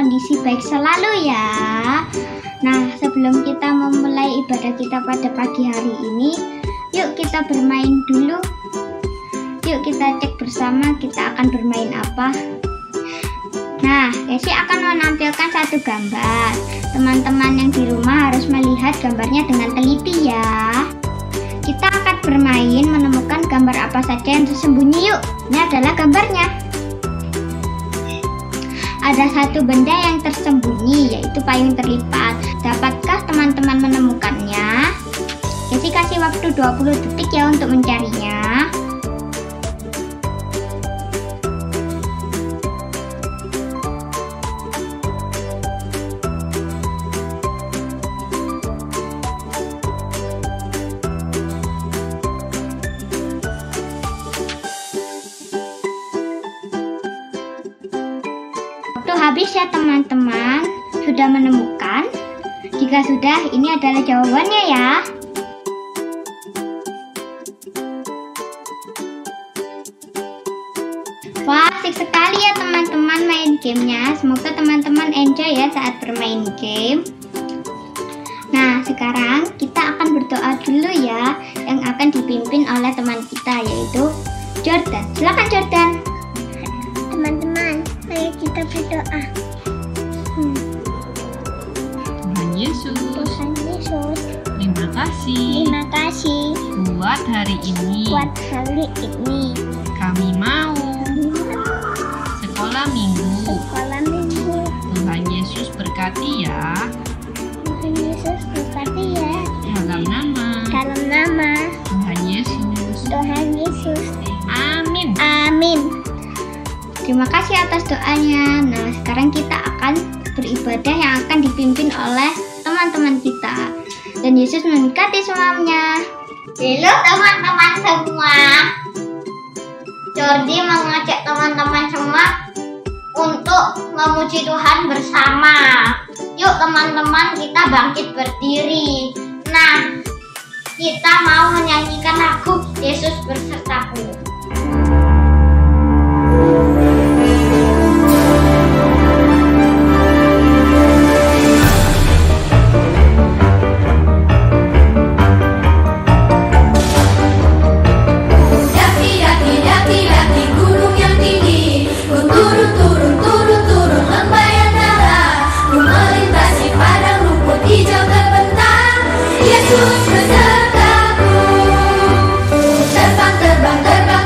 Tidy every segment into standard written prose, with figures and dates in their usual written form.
kondisi baik selalu ya. Nah, sebelum kita memulai ibadah kita pada pagi hari ini, yuk kita bermain dulu. Yuk kita cek bersama kita akan bermain apa. Nah, Casey akan menampilkan satu gambar. Teman-teman yang di rumah harus melihat gambarnya dengan teliti ya. Kita akan bermain menemukan gambar apa saja yang tersembunyi. Yuk, ini adalah gambarnya. Ada satu benda yang tersembunyi, yaitu payung terlipat. Dapatkah teman-teman menemukannya? Casey kasih waktu 20 detik ya untuk mencarinya. Habis ya teman-teman, sudah menemukan? Jika sudah, ini adalah jawabannya ya. Wah, asik sekali ya teman-teman main gamenya. Semoga teman-teman enjoy ya saat bermain game. Nah, sekarang kita akan berdoa dulu ya, yang akan dipimpin oleh teman kita, yaitu Jordan. Silakan Jordan. Teman-teman, mari kita berdoa. Tuhan Yesus, terima kasih buat hari ini. Kami mau sekolah minggu. Tuhan Yesus berkati ya. Dalam nama Tuhan Yesus. Amin. Terima kasih atas doanya. Nah, sekarang kita akan beribadah yang akan dipimpin oleh teman-teman kita. Dan Yesus memberkati semuanya. Halo teman-teman semua. Jordi mengajak teman-teman semua untuk memuji Tuhan bersama. Yuk teman-teman, kita bangkit berdiri. Nah, kita mau menyanyikan lagu Yesus Bersertaku. Yesus besertaku, terbang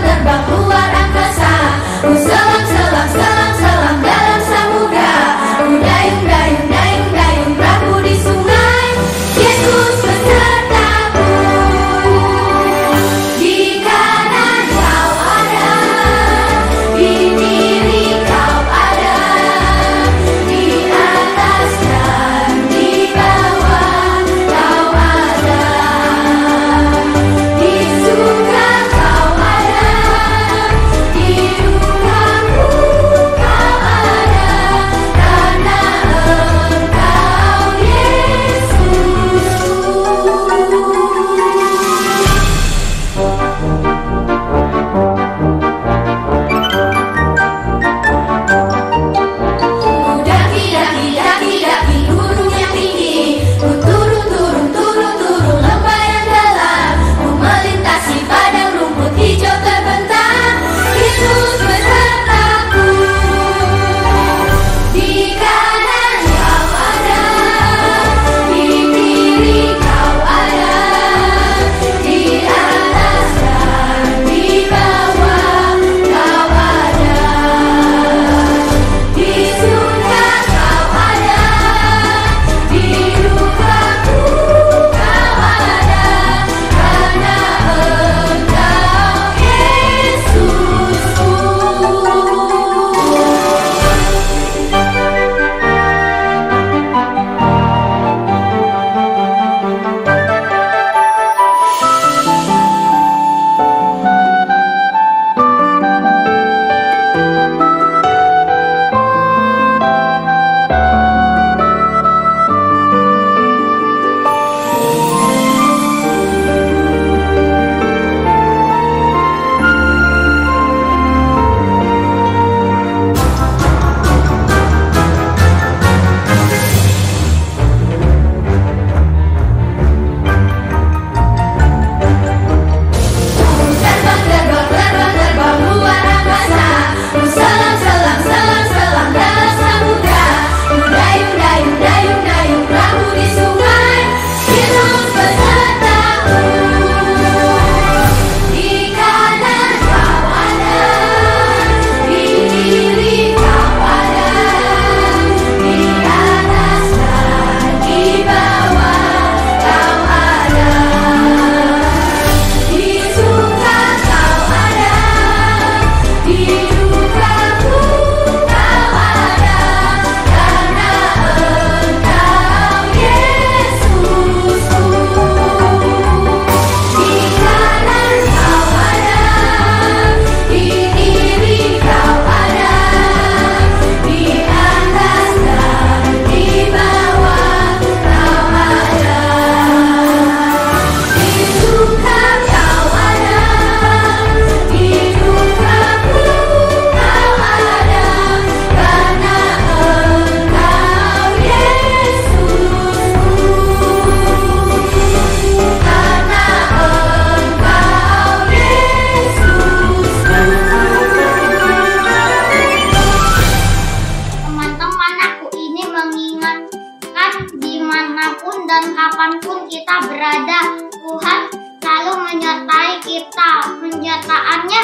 kapanpun kita berada, Tuhan selalu menyertai kita. Penyertaannya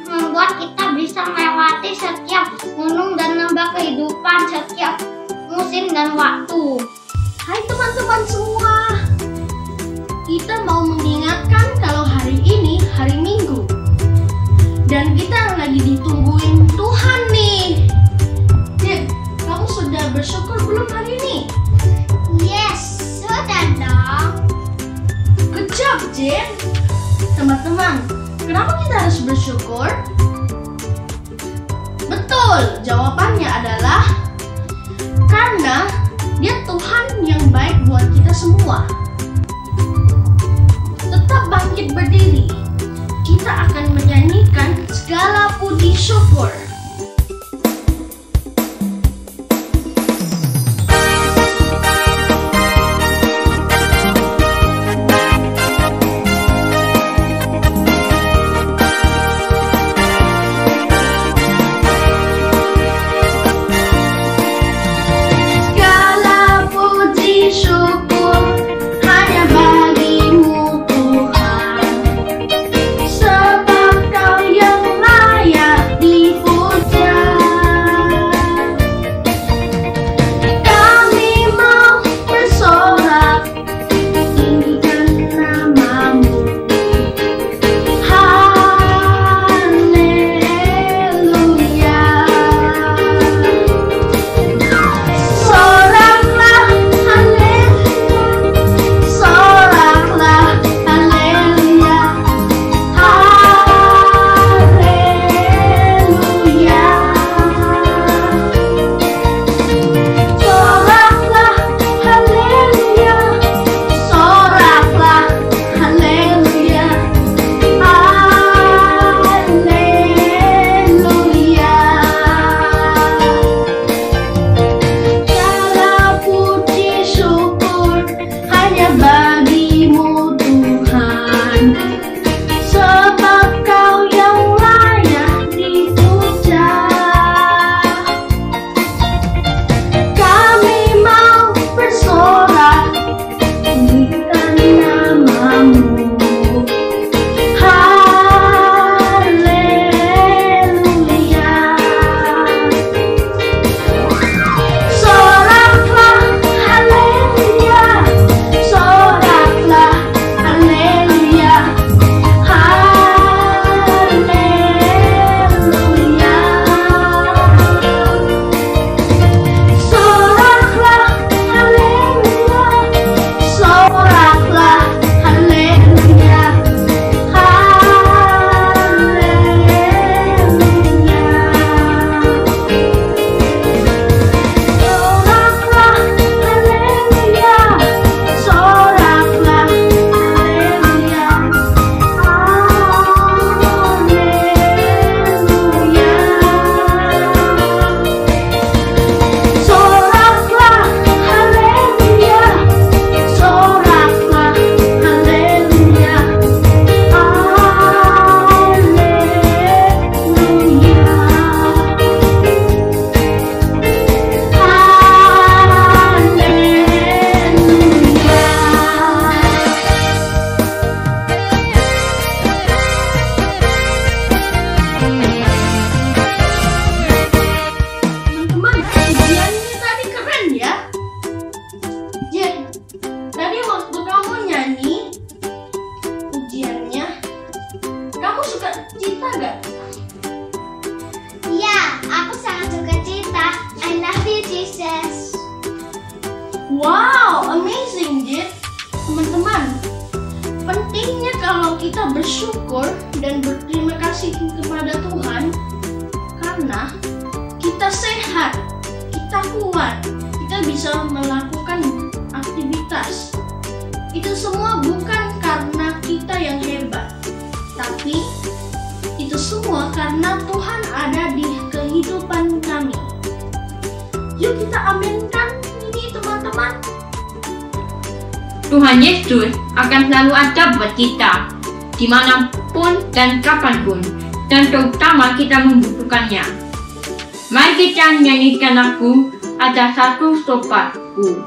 membuat kita bisa melewati setiap gunung dan lembah kehidupan, setiap musim dan waktu. Hai teman-teman semua, kita mau mengingatkan kalau hari ini hari Minggu dan kita lagi ditungguin Tuhan nih. Jin, kamu sudah bersyukur belum hari ini? Yes, sudah dong. Good job, Jin. Teman-teman, kenapa kita harus bersyukur? Betul, jawabannya adalah karena Dia Tuhan yang baik buat kita semua. Tetap bangkit berdiri. Kita akan menyanyikan segala puji syukur. Wow, amazing, Jin. Teman-teman, pentingnya kalau kita bersyukur dan berterima kasih kepada Tuhan karena kita sehat, kita kuat, kita bisa melakukan aktivitas. Itu semua bukan karena kita yang hebat, tapi itu semua karena Tuhan ada di kehidupan kami. Yuk kita aminkan ini, teman-teman. Tuhan Yesus akan selalu ada buat kita, dimanapun dan kapanpun, dan terutama kita membutuhkannya. Mari kita nyanyikan lagu Ada Satu Sobatku.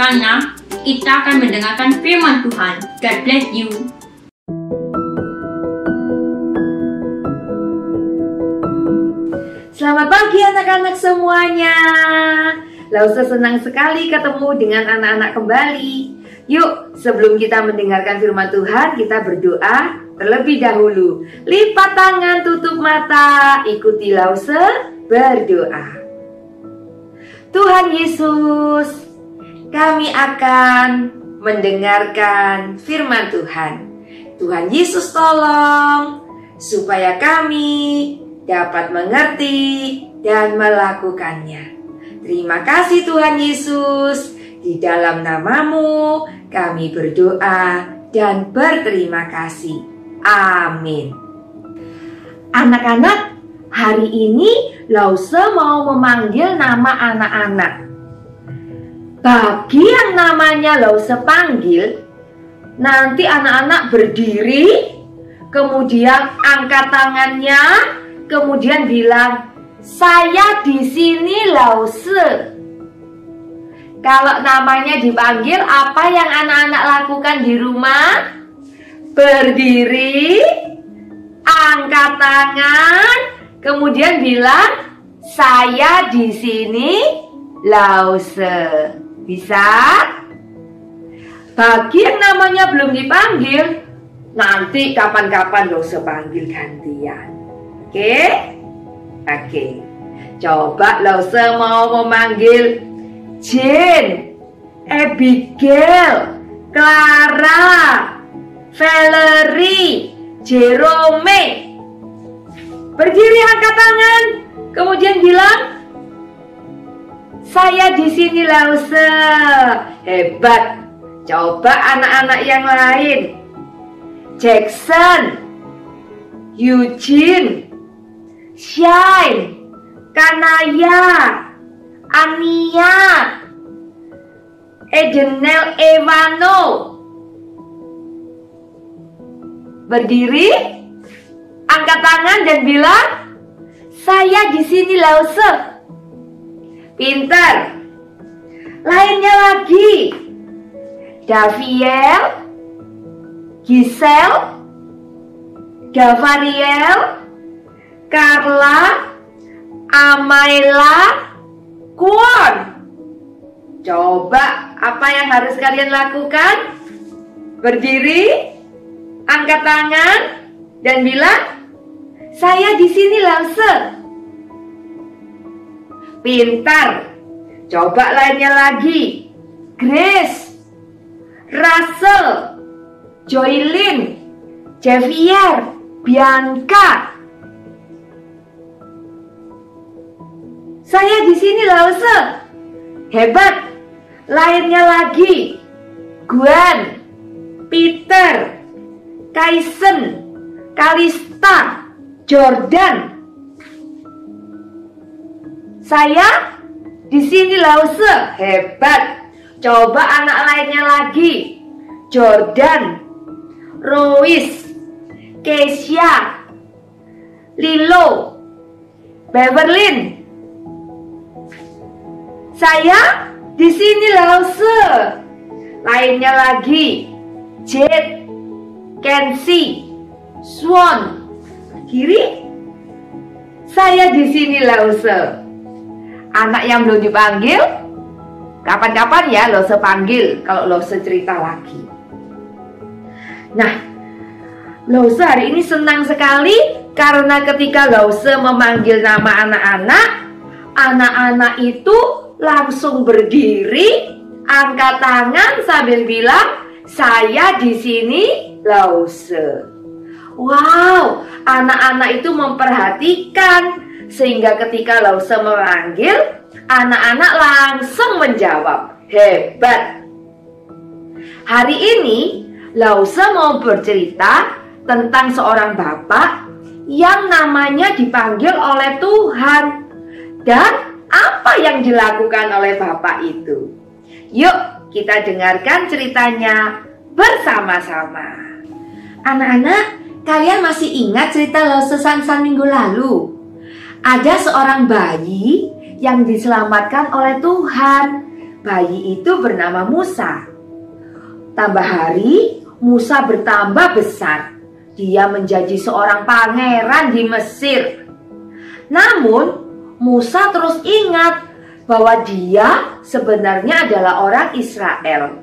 karena kita akan mendengarkan firman Tuhan. God bless you. Selamat pagi anak-anak semuanya. Lausa senang sekali ketemu dengan anak-anak kembali. Yuk, sebelum kita mendengarkan firman Tuhan, kita berdoa terlebih dahulu. Lipat tangan, tutup mata, ikuti Lausa berdoa. Tuhan Yesus, kami akan mendengarkan firman Tuhan. Tuhan Yesus tolong supaya kami dapat mengerti dan melakukannya. Terima kasih Tuhan Yesus. Di dalam nama-Mu kami berdoa dan berterima kasih. Amin. Anak-anak, hari ini Lausa mau memanggil nama anak-anak. Bagi yang namanya Lausa panggil, nanti anak-anak berdiri, kemudian angkat tangannya, kemudian bilang, "Saya di sini Lausa." Kalau namanya dipanggil, apa yang anak-anak lakukan di rumah? Berdiri, angkat tangan, kemudian bilang, "Saya di sini Lausa." Bisa? Bagi yang namanya belum dipanggil, nanti kapan-kapan Lausa panggil gantian. Oke? Oke. Coba Lausa mau memanggil Jane, Abigail, Clara, Valerie, Jerome. Berdiri, angkat tangan, kemudian bilang, "Saya di sini Lausa." Hebat. Coba anak-anak yang lain. Jackson, Eugene, Shine, Kanaya, Ania, Edenel Evano. Berdiri, angkat tangan dan bilang, "Saya di sini Lausa." Pintar. Lainnya lagi. Daviel, Giselle, Gavariel, Carla, Amaila, Kuon. Coba apa yang harus kalian lakukan? Berdiri, angkat tangan, dan bilang, "Saya di sini Lausa." Pintar. Coba lainnya lagi. Grace, Russell, Joylin, Javier, Bianca. "Saya di sini Lausa." Hebat. Lainnya lagi. Gwen, Peter, Kaisen, Kalista, Jordan. "Saya di sini Lausa." Hebat. Coba anak lainnya lagi. Jordan, Rois, Keisha, Lilo, Beverlyn. "Saya di sini Lausa." Lainnya lagi. Jade, Kenzie, Swan. Kiri. "Saya di sini Lausa." Anak yang belum dipanggil, kapan-kapan ya Lausa panggil kalau Lausa cerita lagi. Nah, Lausa hari ini senang sekali karena ketika Lausa memanggil nama anak-anak, anak-anak itu langsung berdiri, angkat tangan sambil bilang, "Saya di sini Lausa." Wow, anak-anak itu memperhatikan sehingga ketika Lausa memanggil, anak-anak langsung menjawab. Hebat. Hari ini Lausa mau bercerita tentang seorang bapak yang namanya dipanggil oleh Tuhan. Dan apa yang dilakukan oleh bapak itu? Yuk kita dengarkan ceritanya bersama-sama. Anak-anak, kalian masih ingat cerita Lausa Sansan minggu lalu? Ada seorang bayi yang diselamatkan oleh Tuhan. Bayi itu bernama Musa. Tambah hari, Musa bertambah besar. Dia menjadi seorang pangeran di Mesir. Namun, Musa terus ingat bahwa dia sebenarnya adalah orang Israel.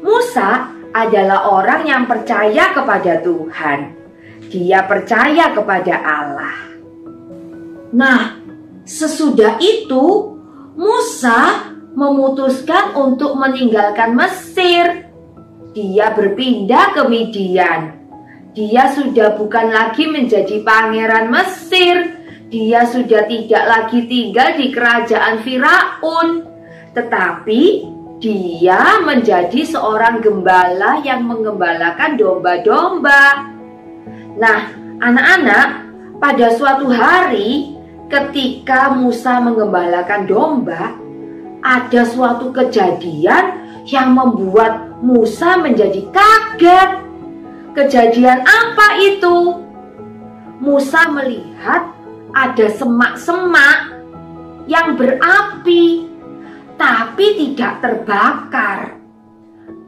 Musa adalah orang yang percaya kepada Tuhan. Dia percaya kepada Allah. Nah, sesudah itu Musa memutuskan untuk meninggalkan Mesir. Dia berpindah ke Midian. Dia sudah bukan lagi menjadi pangeran Mesir. Dia sudah tidak lagi tinggal di kerajaan Firaun, tetapi dia menjadi seorang gembala yang menggembalakan domba-domba. Nah, anak-anak, pada suatu hari ketika Musa menggembalakan domba, ada suatu kejadian yang membuat Musa menjadi kaget. Kejadian apa itu? Musa melihat ada semak-semak yang berapi, tapi tidak terbakar.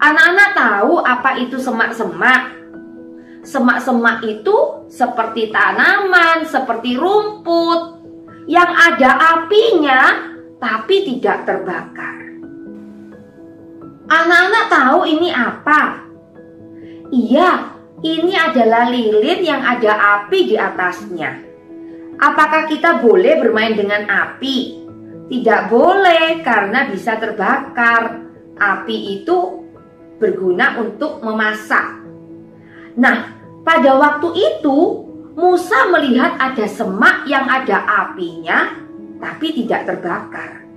Anak-anak tahu apa itu semak-semak? Semak-semak itu seperti tanaman, seperti rumput yang ada apinya tapi tidak terbakar. Anak-anak tahu ini apa? Iya, ini adalah lilin yang ada api di atasnya. Apakah kita boleh bermain dengan api? Tidak boleh karena bisa terbakar. Api itu berguna untuk memasak. Nah, pada waktu itu Musa melihat ada semak yang ada apinya tapi tidak terbakar.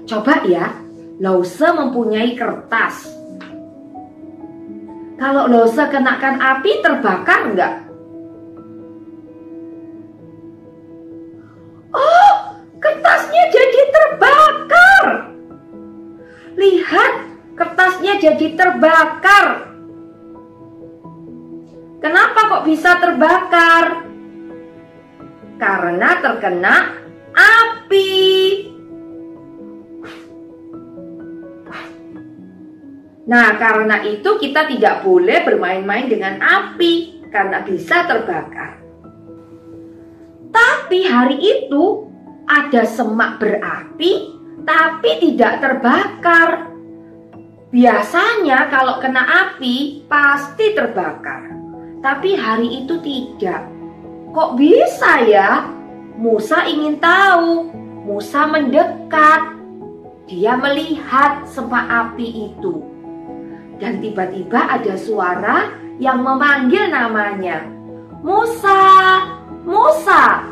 Coba ya, Lause mempunyai kertas. Kalau Lause kenakan api, terbakar enggak? Oh, kertasnya jadi terbakar. Lihat, kertasnya jadi terbakar. Kenapa kok bisa terbakar? Karena terkena api. Nah, karena itu kita tidak boleh bermain-main dengan api karena bisa terbakar. Tapi hari itu ada semak berapi tapi tidak terbakar. Biasanya kalau kena api pasti terbakar. Tapi hari itu tidak. Kok bisa ya? Musa ingin tahu. Musa mendekat. Dia melihat semak api itu. Dan tiba-tiba ada suara yang memanggil namanya. Musa, Musa.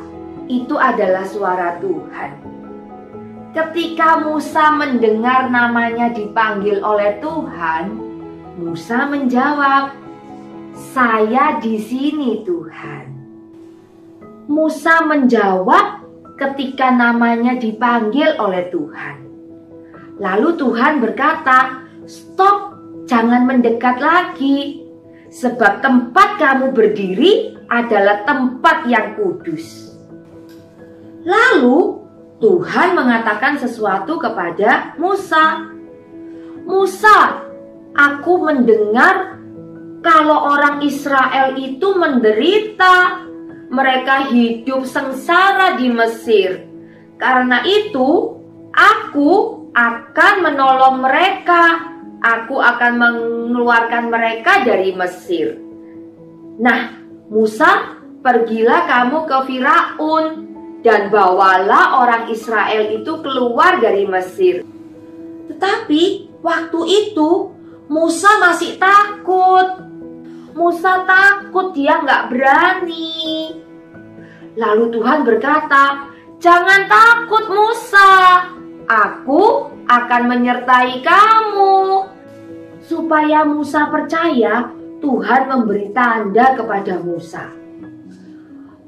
Itu adalah suara Tuhan. Ketika Musa mendengar namanya dipanggil oleh Tuhan, Musa menjawab, "Saya di sini, Tuhan." Musa menjawab ketika namanya dipanggil oleh Tuhan. Lalu Tuhan berkata, "Stop, jangan mendekat lagi, sebab tempat kamu berdiri adalah tempat yang kudus." Lalu Tuhan mengatakan sesuatu kepada Musa. "Musa, aku mendengar kalau orang Israel itu menderita, mereka hidup sengsara di Mesir. Karena itu, aku akan menolong mereka. Aku akan mengeluarkan mereka dari Mesir." Nah, Musa, pergilah kamu ke Firaun dan bawalah orang Israel itu keluar dari Mesir. Tetapi waktu itu Musa masih takut. Musa takut, dia nggak berani. Lalu Tuhan berkata, "Jangan takut Musa, aku akan menyertai kamu." Supaya Musa percaya, Tuhan memberi tanda kepada Musa.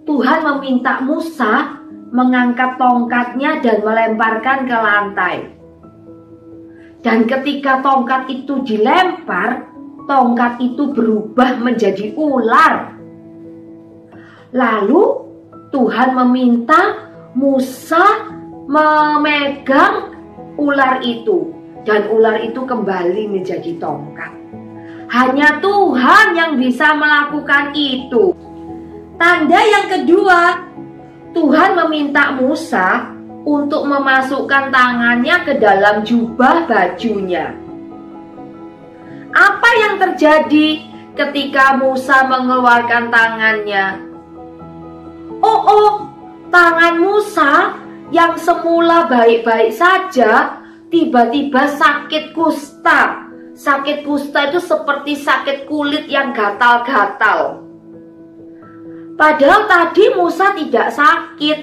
Tuhan meminta Musa mengangkat tongkatnya dan melemparkan ke lantai. Dan ketika tongkat itu dilempar, tongkat itu berubah menjadi ular. Lalu Tuhan meminta Musa memegang ular itu. dan ular itu kembali menjadi tongkat. Hanya Tuhan yang bisa melakukan itu. Tanda yang kedua, Tuhan meminta Musa untuk memasukkan tangannya ke dalam jubah bajunya. Apa yang terjadi ketika Musa mengeluarkan tangannya? Tangan Musa yang semula baik-baik saja tiba-tiba sakit kusta. Sakit kusta itu seperti sakit kulit yang gatal-gatal. Padahal tadi Musa tidak sakit.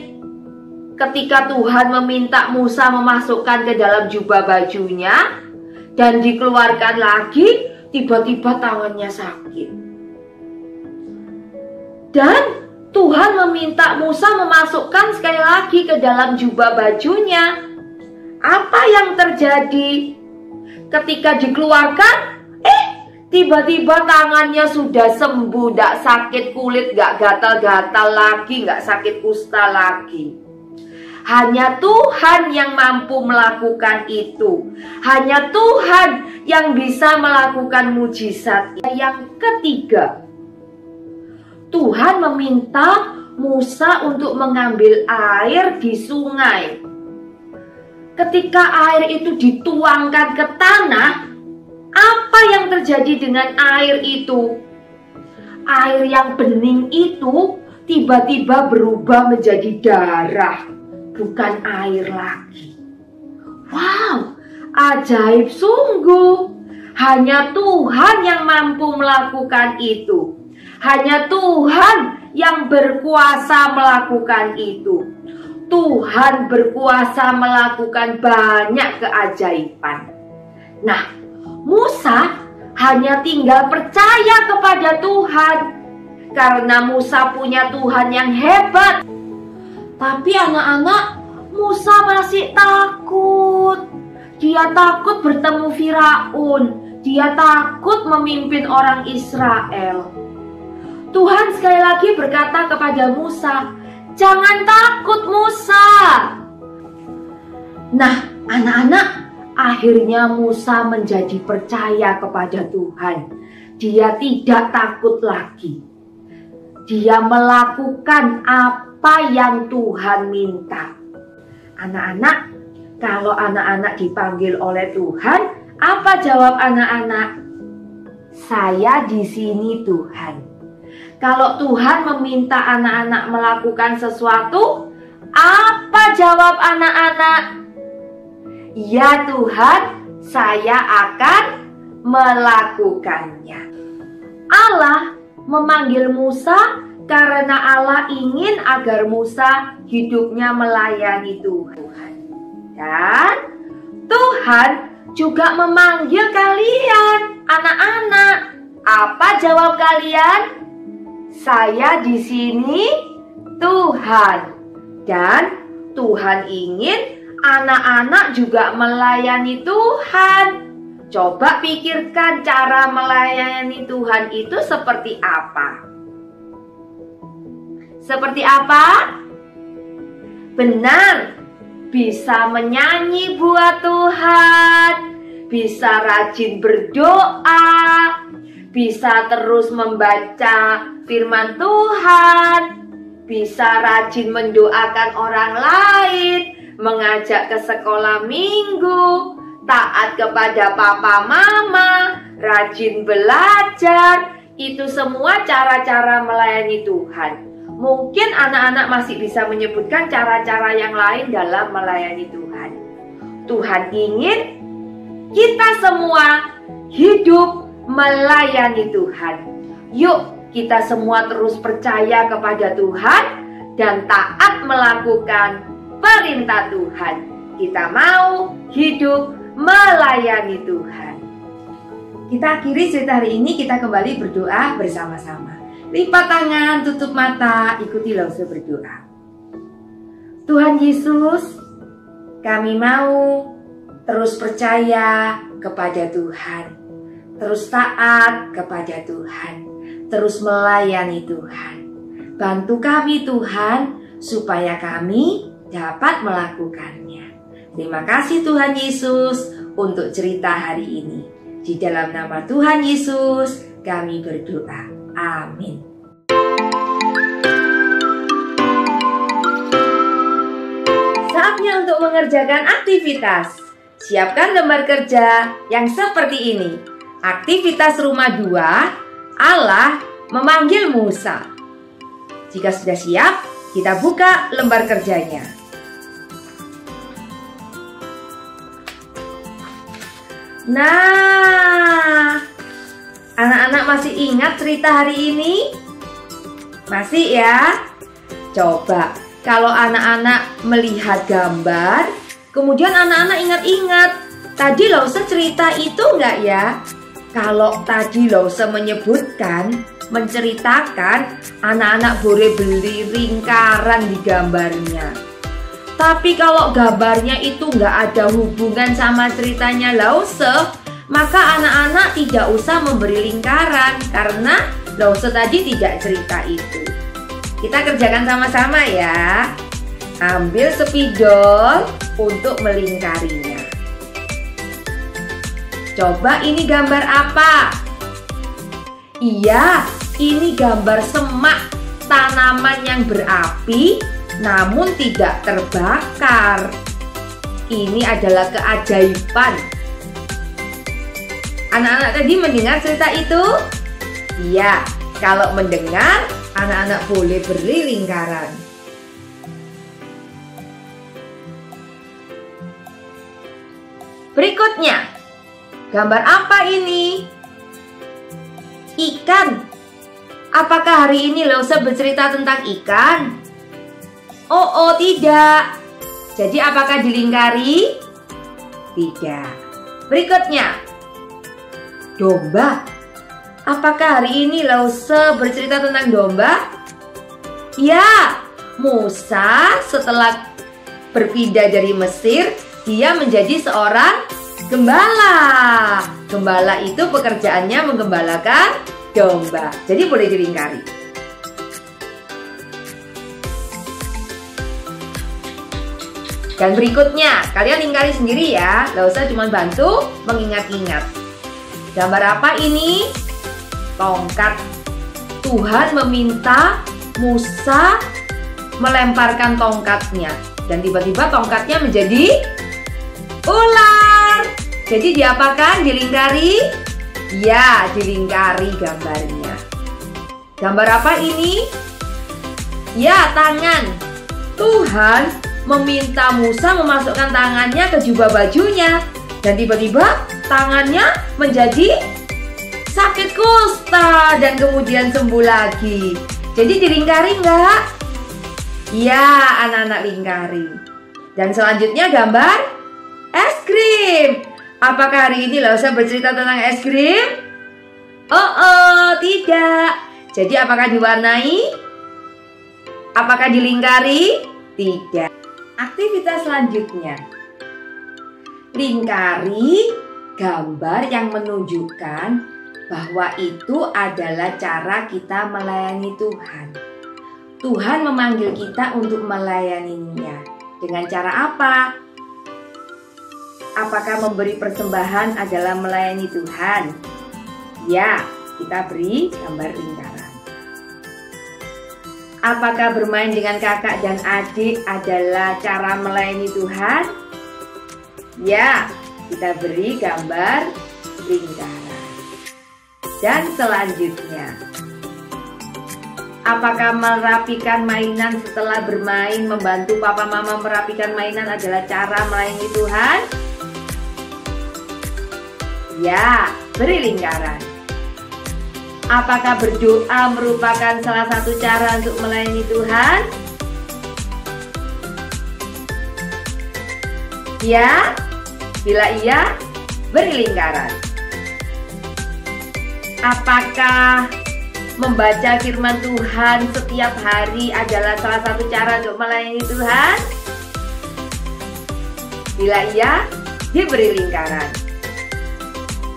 Ketika Tuhan meminta Musa memasukkan ke dalam jubah bajunya dan dikeluarkan lagi, tiba-tiba tangannya sakit. Dan Tuhan meminta Musa memasukkan sekali lagi ke dalam jubah bajunya. Apa yang terjadi? Ketika dikeluarkan, tiba-tiba tangannya sudah sembuh, gak sakit kulit, gak gatal-gatal lagi, gak sakit kusta lagi. Hanya Tuhan yang mampu melakukan itu. Hanya Tuhan yang bisa melakukan mujizat. Yang ketiga, Tuhan meminta Musa untuk mengambil air di sungai. Ketika air itu dituangkan ke tanah, apa yang terjadi dengan air itu? Air yang bening itu tiba-tiba berubah menjadi darah, bukan air lagi. Wow, ajaib sungguh. Hanya Tuhan yang mampu melakukan itu. Hanya Tuhan yang berkuasa melakukan itu. Tuhan berkuasa melakukan banyak keajaiban. Nah, Musa hanya tinggal percaya kepada Tuhan. Karena Musa punya Tuhan yang hebat. Tapi anak-anak, Musa masih takut. Dia takut bertemu Firaun. Dia takut memimpin orang Israel. Tuhan sekali lagi berkata kepada Musa, "Jangan takut Musa." Nah, anak-anak, akhirnya Musa menjadi percaya kepada Tuhan. Dia tidak takut lagi. Dia melakukan apa yang Tuhan minta. Anak-anak, kalau anak-anak dipanggil oleh Tuhan, apa jawab anak-anak? "Saya di sini, Tuhan." Kalau Tuhan meminta anak-anak melakukan sesuatu, apa jawab anak-anak? "Ya Tuhan, saya akan melakukannya." Allah memanggil Musa karena Allah ingin agar Musa hidupnya melayani Tuhan. Dan Tuhan juga memanggil kalian, anak-anak. Apa jawab kalian? "Saya di sini, Tuhan." Dan Tuhan ingin anak-anak juga melayani Tuhan. Coba pikirkan cara melayani Tuhan itu seperti apa? Seperti apa? Benar, bisa menyanyi buat Tuhan, bisa rajin berdoa, bisa terus membaca firman Tuhan, bisa rajin mendoakan orang lain, mengajak ke sekolah minggu, taat kepada papa mama, rajin belajar. Itu semua cara-cara melayani Tuhan. Mungkin anak-anak masih bisa menyebutkan cara-cara yang lain dalam melayani Tuhan. Tuhan ingin kita semua hidup melayani Tuhan. Yuk, kita semua terus percaya kepada Tuhan dan taat melakukan perintah Tuhan. Kita mau hidup melayani Tuhan. Kita akhiri cerita hari ini, kita kembali berdoa bersama-sama. Lipat tangan, tutup mata, ikuti langsung berdoa. Tuhan Yesus, kami mau terus percaya kepada Tuhan, terus taat kepada Tuhan, terus melayani Tuhan. Bantu kami Tuhan, supaya kami dapat melakukannya. Terima kasih Tuhan Yesus. untuk cerita hari ini. Di dalam nama Tuhan Yesus kami berdoa. Amin. Saatnya untuk mengerjakan aktivitas. Siapkan lembar kerja yang seperti ini. Aktivitas rumah 2, Allah memanggil Musa. Jika sudah siap, kita buka lembar kerjanya. Nah, anak-anak masih ingat cerita hari ini? Masih ya? Coba, kalau anak-anak melihat gambar, kemudian anak-anak ingat-ingat, tadi Lause cerita itu enggak ya? Kalau tadi Lause menyebutkan, menceritakan, anak-anak boleh beli lingkaran di gambarnya. Tapi kalau gambarnya itu enggak ada hubungan sama ceritanya Lause, maka anak-anak tidak usah memberi lingkaran karena Lause tadi tidak cerita itu. Kita kerjakan sama-sama ya. Ambil spidol untuk melingkarinya. Coba ini gambar apa? Iya, ini gambar semak, tanaman yang berapi namun tidak terbakar. Ini adalah keajaiban. Anak-anak tadi mendengar cerita itu? Iya, kalau mendengar, anak-anak boleh beri lingkaran. Berikutnya, gambar apa ini? Ikan. Apakah hari ini Lause bercerita tentang ikan? Oh, tidak. Jadi apakah dilingkari? Tidak. Berikutnya, domba. Apakah hari ini Lause bercerita tentang domba? Ya, Musa setelah berpindah dari Mesir, dia menjadi seorang gembala. Gembala itu pekerjaannya menggembalakan domba. Jadi boleh dilingkari. Dan berikutnya, kalian lingkari sendiri ya. Lause cuma bantu mengingat-ingat. Gambar apa ini? Tongkat. Tuhan meminta Musa melemparkan tongkatnya. Dan tiba-tiba tongkatnya menjadi ular. Jadi diapakan? Dilingkari? Ya, dilingkari gambarnya. Gambar apa ini? Ya, tangan. Tuhan meminta Musa memasukkan tangannya ke jubah bajunya. Dan tiba-tiba tangannya menjadi sakit kusta dan kemudian sembuh lagi. Jadi dilingkari enggak? Ya, anak-anak lingkari. Dan selanjutnya gambar es krim. Apakah hari ini Lause bercerita tentang es krim? Oh, tidak. Jadi apakah diwarnai? Apakah dilingkari? Tidak. Aktivitas selanjutnya. Lingkari gambar yang menunjukkan bahwa itu adalah cara kita melayani Tuhan. Tuhan memanggil kita untuk melayaninya. Dengan cara apa? Apakah memberi persembahan adalah melayani Tuhan? Ya, kita beri gambar lingkaran. Apakah bermain dengan kakak dan adik adalah cara melayani Tuhan? Ya, kita beri gambar lingkaran. Dan selanjutnya, apakah merapikan mainan setelah bermain, membantu papa mama merapikan mainan adalah cara melayani Tuhan? Ya, beri lingkaran. Apakah berdoa merupakan salah satu cara untuk melayani Tuhan? Ya, bila iya, beri lingkaran. Apakah membaca firman Tuhan setiap hari adalah salah satu cara untuk melayani Tuhan? Bila iya, diberi lingkaran.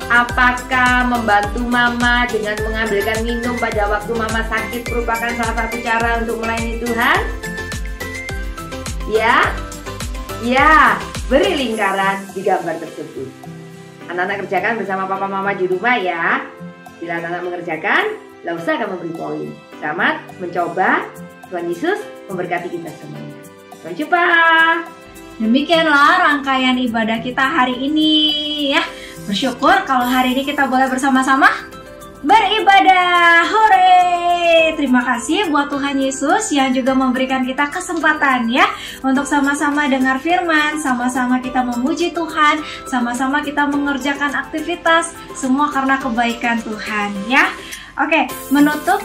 Apakah membantu mama dengan mengambilkan minum pada waktu mama sakit merupakan salah satu cara untuk melayani Tuhan? Ya, Ya, beri lingkaran di gambar tersebut. Anak-anak kerjakan bersama papa mama di rumah ya. Bila anak-anak mengerjakan, tidak usah kamu beri poin. Selamat mencoba. Tuhan Yesus memberkati kita semuanya. Sampai jumpa. Demikianlah rangkaian ibadah kita hari ini ya. Bersyukur kalau hari ini kita boleh bersama-sama beribadah. Hore! Terima kasih buat Tuhan Yesus yang juga memberikan kita kesempatan ya untuk sama-sama dengar firman, sama-sama kita memuji Tuhan, sama-sama kita mengerjakan aktivitas, semua karena kebaikan Tuhan ya. Oke, menutup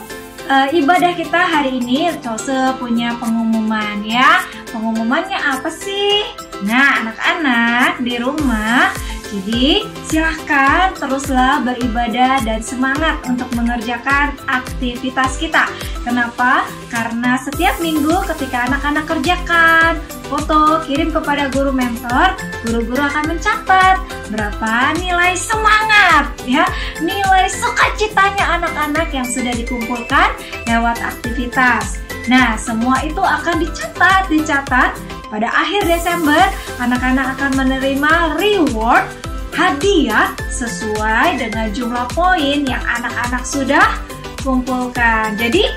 ibadah kita hari ini, Chose punya pengumuman ya. Pengumumannya apa sih? Nah, anak-anak di rumah, jadi silahkan teruslah beribadah dan semangat untuk mengerjakan aktivitas kita. Kenapa? Karena setiap minggu ketika anak-anak kerjakan foto, kirim kepada guru mentor, guru-guru akan mencatat berapa nilai semangat ya, nilai sukacitanya anak-anak yang sudah dikumpulkan lewat aktivitas. Nah, semua itu akan dicatat. Pada akhir Desember, anak-anak akan menerima reward, hadiah sesuai dengan jumlah poin yang anak-anak sudah kumpulkan. Jadi,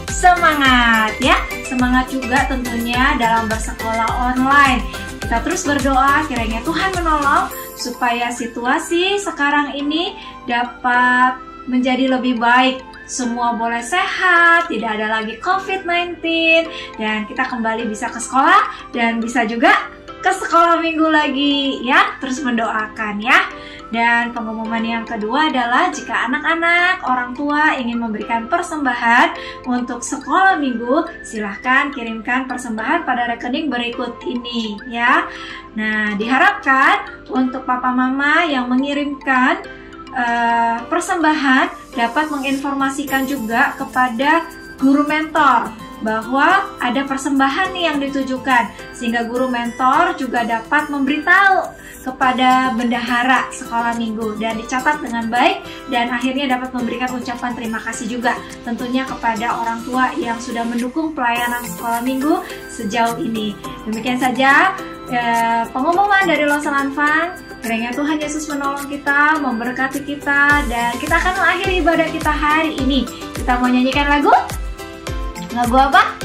semangat ya. Semangat juga tentunya dalam bersekolah online. Kita terus berdoa kiranya Tuhan menolong supaya situasi sekarang ini dapat menjadi lebih baik. Semua boleh sehat, tidak ada lagi COVID-19, dan kita kembali bisa ke sekolah dan bisa juga ke sekolah minggu lagi ya. Terus mendoakan ya. Dan pengumuman yang kedua adalah jika anak-anak, orang tua ingin memberikan persembahan untuk sekolah minggu, silahkan kirimkan persembahan pada rekening berikut ini ya. Nah, diharapkan untuk papa mama yang mengirimkan persembahan dapat menginformasikan juga kepada guru mentor bahwa ada persembahan nih yang ditujukan, sehingga guru mentor juga dapat memberitahu kepada bendahara sekolah minggu dan dicatat dengan baik, dan akhirnya dapat memberikan ucapan terima kasih juga tentunya kepada orang tua yang sudah mendukung pelayanan sekolah minggu sejauh ini. Demikian saja pengumuman dari Lausanne Advent. Kiranya Tuhan Yesus menolong kita, memberkati kita, dan kita akan mengakhiri ibadah kita hari ini. Kita mau nyanyikan lagu? Lagu apa?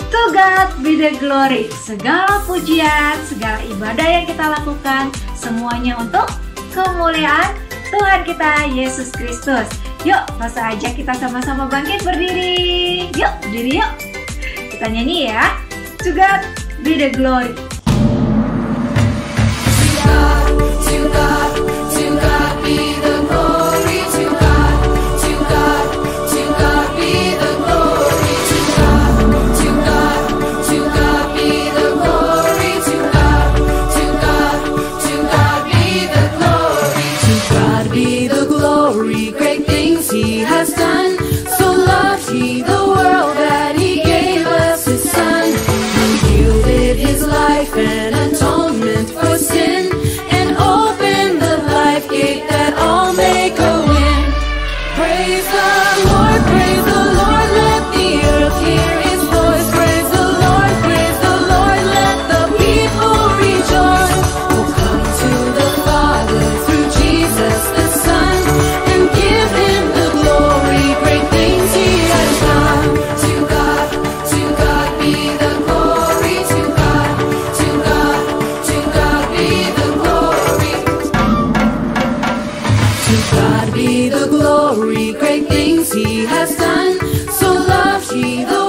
To God be the glory. Segala pujian, segala ibadah yang kita lakukan, semuanya untuk kemuliaan Tuhan kita Yesus Kristus. Yuk, masa aja kita sama-sama bangkit berdiri. Yuk, berdiri yuk. Kita nyanyi ya. To God be the glory. To God be the glory. To God be the glory. To God be the glory. To God be the glory. To God be the glory. Great things He has done. So loved He the world that He gave us His Son. He yielded His life and atonement for sin. That all may go in. Praise the Lord, let the earth hear His voice. Praise the Lord, let the people rejoice. Oh, come to the Father through Jesus the Son, and give Him the glory, great things He has done. To God be the glory. To God be the glory. To God be the glory, great things He has done. So loved He the